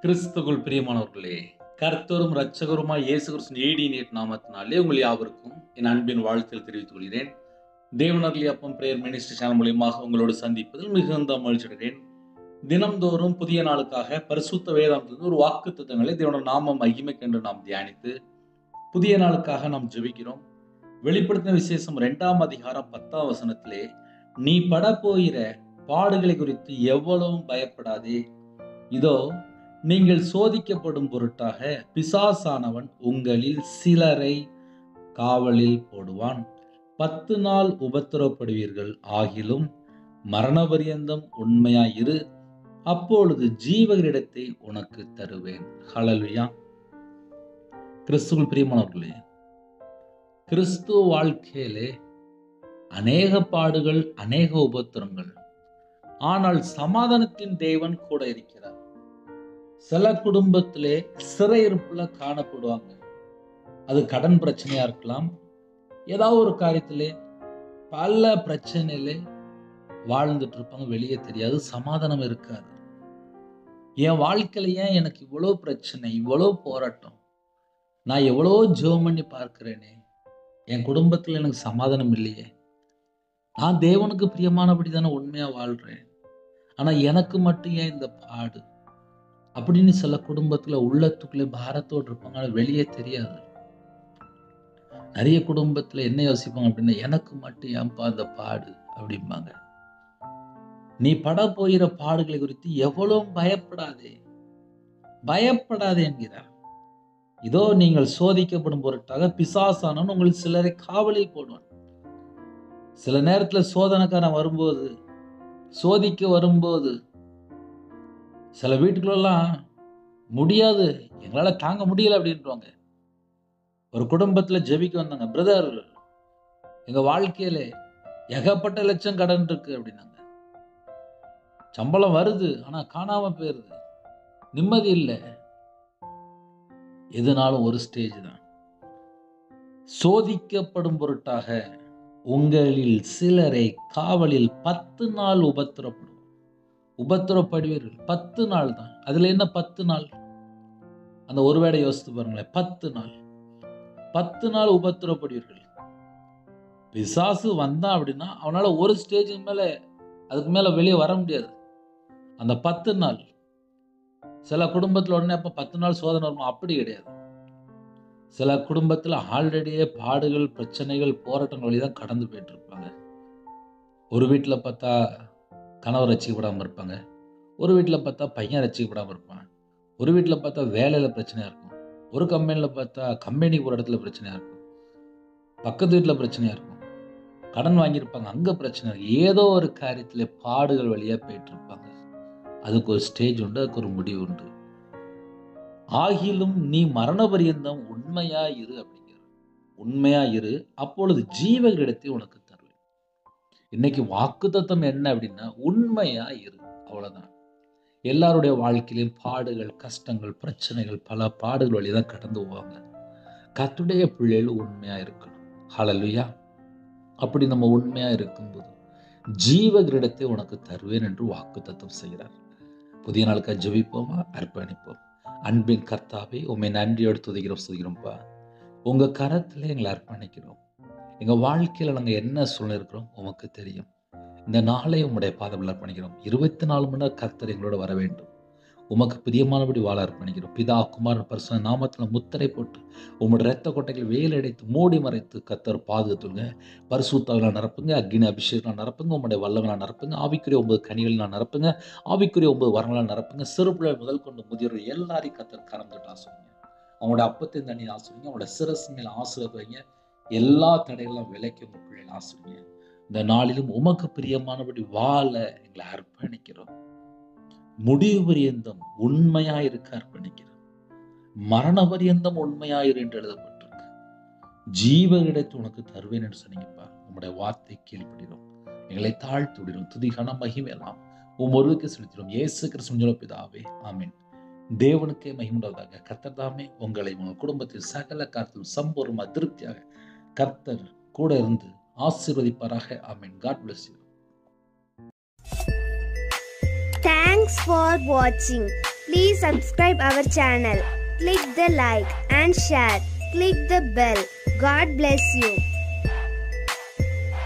கிறிஸ்துவுக்குள் பிரியமானவர்களே, கர்த்தரும் இரட்சகருமாய் இயேசு கிறிஸ்துவின் ஈடியேட் நாமத்தினாலே உங்கள் யாவருக்கும் என் அன்பின் வாழ்த்துக்கள் தெரிவித்துக் கொள்கிறேன். தேவனருளி அப்பம் பிரேயர் மினிஸ்ட்ரி சேனல் மூலியமாக உங்களோடு சந்திப்பதில் மிகுந்த மகிழ்ச்சி அடைகிறேன். தினம்தோறும் புதிய நாளுக்காக பரிசுத்த வேதாந்தத்தில் ஒரு வாக்குத்தத்தங்களை தேவனுடைய நாம மகிமைக்கென்று நாம் தியானித்து புதிய நாளுக்காக நாம் ஜெபிக்கிறோம். வெளிப்படுத்தின விசேஷம் 2ஆம் அதிகாரம் 10ஆம் வசனத்திலே, நீ படப்போகிற பாடுகளை குறித்து எவ்வளவும் பயப்படாதே, இதோ நீங்கள் சோதிக்கப்படும் பொருட்டாக பிசாசானவன் உங்களில் சிலரை காவலில் போடுவான். 10 நாள் உபத்திரவப்படுவீர்கள், ஆகிலும் மரணபரியந்தம் உண்மையாயிரு, அப்பொழுது ஜீவகிரீடத்தை உனக்கு தருவேன். ஹல்லேலூயா. கிறிஸ்துவுக்குள் பிரியமானவர்களே, கிறிஸ்துவ வாழ்க்கையிலே அநேக பாடுகள், அநேக உபத்திரங்கள், ஆனால் சமாதானத்தின் தேவன் கூட இருக்கிறார். சில குடும்பத்திலே சிறையிருப்புல காணப்படுவாங்க. அது கடன் பிரச்சனையா இருக்கலாம், ஏதாவது ஒரு காரியத்திலே பல பிரச்சனையிலே வாழ்ந்துட்டு இருப்பாங்க, வெளியே தெரியாது, சமாதானம் இருக்காது. என் வாழ்க்கையில ஏன் எனக்கு இவ்வளோ பிரச்சனை, இவ்வளோ போராட்டம், நான் எவ்வளோ ஜெபம் பண்ணி பார்க்கிறேனே, என் குடும்பத்தில் எனக்கு சமாதானம் இல்லையே, நான் தேவனுக்கு பிரியமானபடி தானே உண்மையா வாழ்றேன், ஆனா எனக்கு மட்டும் ஏன் இந்த பாடு அப்படின்னு சில குடும்பத்துல உள்ளத்துக்குள்ளே பாரத்தோடு இருப்பாங்க, ஆனா வெளியே தெரியாது. நிறைய குடும்பத்துல என்ன யோசிப்பாங்க அப்படின்னா, எனக்கு மட்டும் ஏன்பா அந்த பாடு அப்படிம்பாங்க. நீ பட போகிற பாடுகளை குறித்து எவ்வளவு பயப்படாதே, பயப்படாதே என்கிறார். இதோ நீங்கள் சோதிக்கப்படும் பொருட்டாக பிசாசானவன் உங்கள் சிலரை காவலில் போடுவான். சில நேரத்துல சோதனைக்காரன் வரும்போது, சோதிக்க வரும்போது, சில வீட்டுக்குள்ளெல்லாம் முடியாது, எங்களால தாங்க முடியல அப்படின்றாங்க. ஒரு குடும்பத்துல ஜெபிக்க வந்தாங்க, பிரதர் எங்க வாழ்க்கையில ஏகப்பட்ட லட்சம் கடன் இருக்கு அப்படின்னாங்க. சம்பளம் வருது, ஆனா காணாம போயிருது, நிம்மதி இல்லை. எதுனாலும் ஒரு ஸ்டேஜ் தான். சோதிக்கப்படும் பொருட்டாக உங்களில் சிலரை காவலில் 10 நாள் உபத்திரப்படுவீர்கள். 10 நாள் தான். அதுல என்ன 10 நாள்? அந்த ஒரு வேளை யோசித்து பாருங்களேன். 10 நாள் 10 நாள் உபத்திரப்படுவீர்கள். பிசாசு வந்தான் அப்படின்னா அவனால ஒரு ஸ்டேஜுக்கு மேல, அதுக்கு மேல வெளியே வர முடியாது. அந்த 10 நாள், சில குடும்பத்துல உடனே அப்ப 10 நாள் சோதனை வருமா? அப்படி கிடையாது. சில குடும்பத்துல ஆல்ரெடியே பாடுகள், பிரச்சனைகள், போராட்டங்கள் வழிதான் கடந்து போயிட்டு இருப்பாங்க. ஒரு வீட்டுல பார்த்தா கணவர் ரட்சிக்கப்படாமல் இருப்பாங்க, ஒரு வீட்டில் பார்த்தா பையன் ரட்சிக்கப்படாமல் இருப்பான், ஒரு வீட்டில் பார்த்தா வேலையில் பிரச்சனையாக இருக்கும், ஒரு கம்பெனியில் பார்த்தா கம்பெனிக்கு ஒரு இடத்துல பிரச்சனையாக இருக்கும், பக்கத்து வீட்டில் பிரச்சனையாக இருக்கும், கடன் வாங்கியிருப்பாங்க, அங்கே பிரச்சனை இருக்கும். ஏதோ ஒரு காரியத்தில் பாடுகள் வழியாக போயிட்டு இருப்பாங்க. அதுக்கு ஒரு ஸ்டேஜ் உண்டு, அதுக்கு ஒரு முடிவு உண்டு. ஆகிலும் நீ மரணபரியந்தம் உண்மையா இரு அப்படிங்கிற, உண்மையா இரு, அப்பொழுது ஜீவகிரீடத்தை உனக்கு தருவேன். இன்னைக்கு வாக்குத்தத்தம் என்ன அப்படின்னா, உண்மையா இரு, அவ்வளவுதான். எல்லாருடைய வாழ்க்கையிலும் பாடுகள், கஷ்டங்கள், பிரச்சனைகள், பல பாடுகள் வழிதான் கடந்து போவாங்க. கர்த்தருடைய பிள்ளைகள் உண்மையா இருக்கணும். ஹல்லேலூயா. அப்படி நம்ம உண்மையா இருக்கும்போது ஜீவகிரீடத்தை உனக்கு தருவேன் என்று வாக்குத்தத்தம் செய்கிறார். புதிய நாளுக்காக ஜெபிப்போமா, அர்ப்பணிப்போம். அன்பின் கர்த்தாவே, உம்மை நன்றியோடு துதிக்கிறோம்ப்பா. உங்க கரத்துல எங்களை அர்ப்பணிக்கிறோம். எங்க வாழ்க்கையில நாங்க என்ன சொல்லிருக்கிறோம் உமக்கு தெரியும். இந்த நாளை உம்முடைய பாதத்தில் அர்ப்பணிக்கிறோம். 24 மணி நேரம் கர்த்தர் எங்களோட வர வேண்டும். உமக்கு பிரியமானபடி வாழ அர்ப்பணிக்கிறோம். பிதா, குமாரன், பரிசுத்த நாமத்துல முத்திரை போட்டு உம்முடைய இரத்த கொட்டைகள் வேலடைத்து மூடி மறைத்து கர்த்தர் பாதுகாத்துங்க. பரிசுத்தாவினால் நிரப்புங்க, அக்னி அபிஷேகங்கள் நிரப்புங்க, உம்முடைய வல்லமையால் நிரப்புங்க, ஆவிக்குரிய 9 கனிகளினால் நிரப்புங்க, ஆவிக்குரிய 9 வரங்களால் நிரப்புங்க. சிறு பிள்ளை முதல் கொண்டு முதியோர் எல்லாரையும் கர்த்தர் கலந்துட்டு ஆசுவீங்க. அவங்களோட அப்பத்தின் தண்ணி ஆசுவீங்க, அவங்களோட சிரசு மேல ஆசீர்வதிங்க. எல்லா தடைகளும் விலைக்கு உங்க பிள்ளைகள் ஆசுவீங்க. இந்த நாளிலும் உமக்கு பிரியமானபடி வாழ எங்களை அர்ப்பணிக்கிறோம். முடிவு பரியந்தம் உண்மையா இருக்க அர்ப்பணிக்கிறோம். மரண பரியந்தம் உண்மையாயிரு என்று எழுதப்பட்டிருக்கு. ஜீவகிரீடத்தை உனக்கு தருவேன் என்று சொன்னீங்கப்பா. உம்முடைய வார்த்தை கீழ்ப்படிறோம், எங்களை தாழ்த்துவிடுறோம். துதிகான மகிமையெல்லாம் ஒருவருக்கு செலுத்திடும். இயேசு கிறிஸ்துவின் பிதாவே, ஆமென். தேவனுக்கே மகிமையுண்டாவதாக. கர்த்தர் தாமே உங்களை உங்கள் குடும்பத்தில் சகல காரியத்திலும் சம்பூர்ண திருப்தியாக கர்த்தர் கூட இருந்து ஆசீர்வதிப்பாராக. ஆமென். God bless you. Thanks for watching. Please subscribe our channel. Click the like and share. Click the bell. God bless you.